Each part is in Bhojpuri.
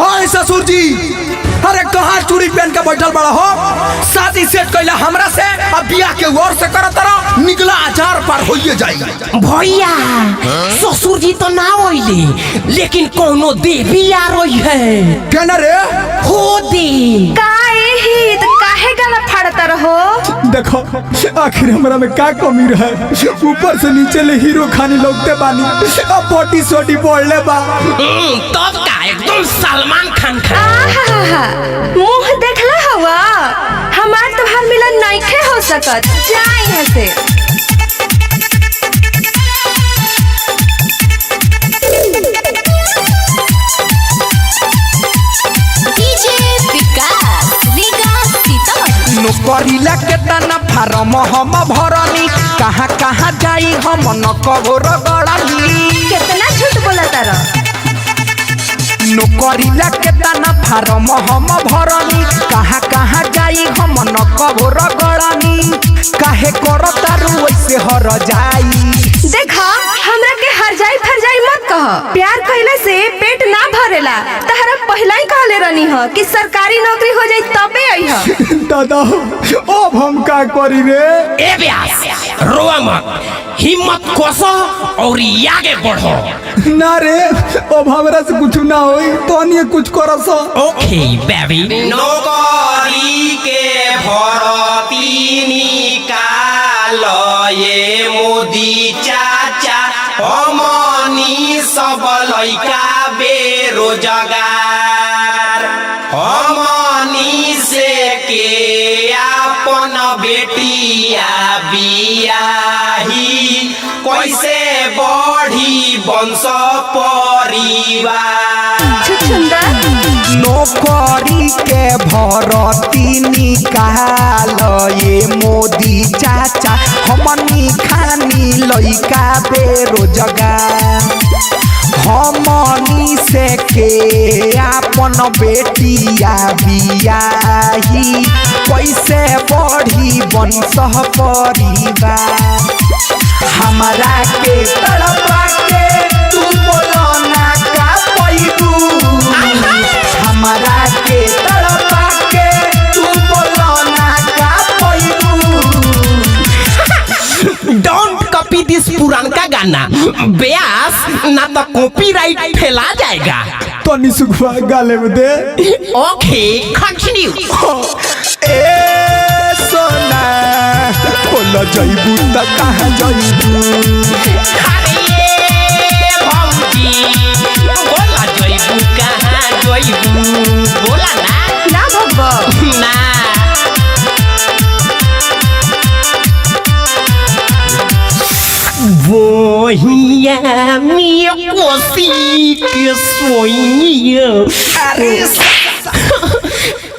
हाय ससुर जी, अरे कहाँ चूड़ी पहन के बैठल बड़ा हो? शादी सेट कैला हमरा से, अब बियाह के और से करत रहो, निकला आचार पर होइए जाई। भैया ससुर जी तो ना होइले, लेकिन कोनो देवी आ रही है। कहना रे हो दे काहे ही तो काहे गला फाड़ता रहो? देखो आखिर हमरा में का कमी रहे, ऊपर से नीचे ले हीरो खानी लगते बानी, अब पोटी सोटी बोलले बा। तब का एकदम सलमान खान मुंह देखला हवा, हमार तोहार मिलन नइखे हो सकत। जा यहाँ से। नौकरीला के तना फार्म हम भरनी, कहाँ कहाँ जाई हम न कबो रगड़नी। कितना झूठ बोलता रह। नौकरीला के तना फार्म हम भरनी, कहाँ कहाँ जाई हम न कबो रगड़नी। काहे करता रू वैसे हर जाई। देखा हमरा के हर जाई फर जाई मत कह। प्यार कइला से पेट ना भरेला। तहरा पहला ही कहले रहनी ह कि सरकारी नौकरी हो जाई तबे आई ह। दादा अब हम का करी रे? ए ब्यास रोआ मत, हिम्मत कोसो और आगे बढ़ो। ना रे अब हमरा से कुछ ना होई, तो नहीं कुछ करस। ओके बेबी। नौकरी के भरती निकाल ये मोदी चाचा, हमनी सब लइका बेरोजगार। हमनी से के अपन बेटिया बियाही, कैसे बढ़ी वंश परिवार। नौकरी के भरती निकाल ये मोदी चाचा, हमनी खानी लइका बेरोजगार। हमनी से के अपन बेटिया बियाही, कैसे बढ़ी वंश परिवार। हमरा के तड़पा के तू बोलो ना का पैबू, हमरा के तड़पा के तू बोलो ना का पैबू। डोंट कॉपी दिस पुरानका गाना ब्यास, ना तो कॉपीराइट फैला जाएगा। तो निसुखवा गाले में दे। ओके कंटिन्यू। ए सोना बोला जाइबू त कहाँ जाइबू? अरे ये भौजी बोला जइबू कहाँ जइबू, बोला ना भगवा ना। वहिया में कोसी के सोइया। अरे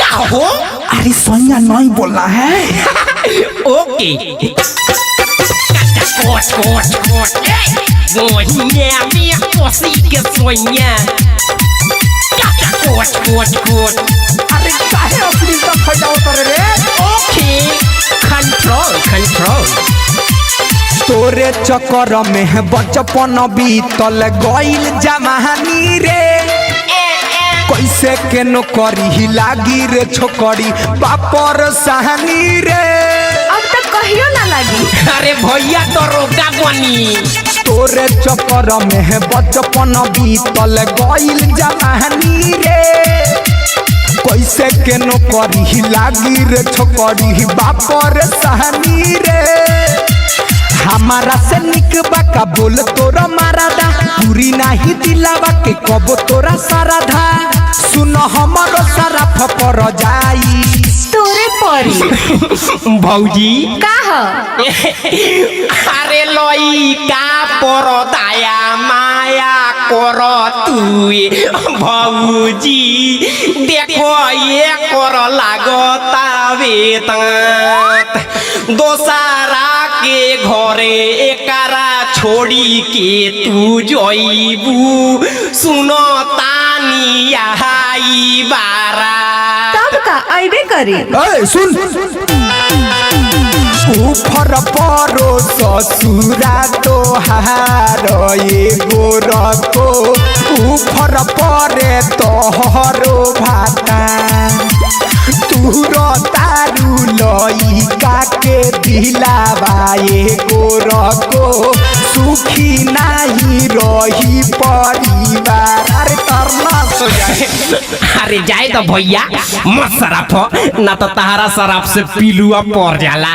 का हो? अरे सोनिया नहीं बोलना है। ओके कोच कोच कोच वहिया में कोसी के सोइया। कोच कोच कोच। अरे काहे अपनी तक फटाओ तर रे? ओके कंट्रोल कंट्रोल। तोरे चक्कर में बचपन बीतल गइल जमानी रे, कैसे के नौकरी लागी रे छोकरी बापर सहनी रे। अब तक कहियो ना लगी। अरे भैया तो रोका बनी। तोरे चक्कर में बचपन बीतल गइल जमानी रे, कैसे के नौकरी लागी रे छोकरी बापर सहनी रे। हमारा से निक बाका बोल तोरा मारादा, पूरी नाही दिलावा के कबो तोरा साराधा। सुन हमारो सारा फपर जाई तोरे परी। भौजी का ह? अरे लई का पर दया माया कर तुए भौजी, देखो ये कर लागता वेतन। दोसारा के घरे एकरा छोड़ी के तू जइबू, सुनो तानी आई बारा। तब का अइबे करी। ए सुन, ऊपर परो ससुरा तोहार एगो रखो, ऊपर परे तोहरो भाता, तूरो तारू लइका के दिलावा एगो रखो, सुखी नाही रही परिवार। अरे तरना सो जाए। अरे जाए तो भैया मत शराब हो, ना तो तहारा शराब से पिलुआ पड़ जाला।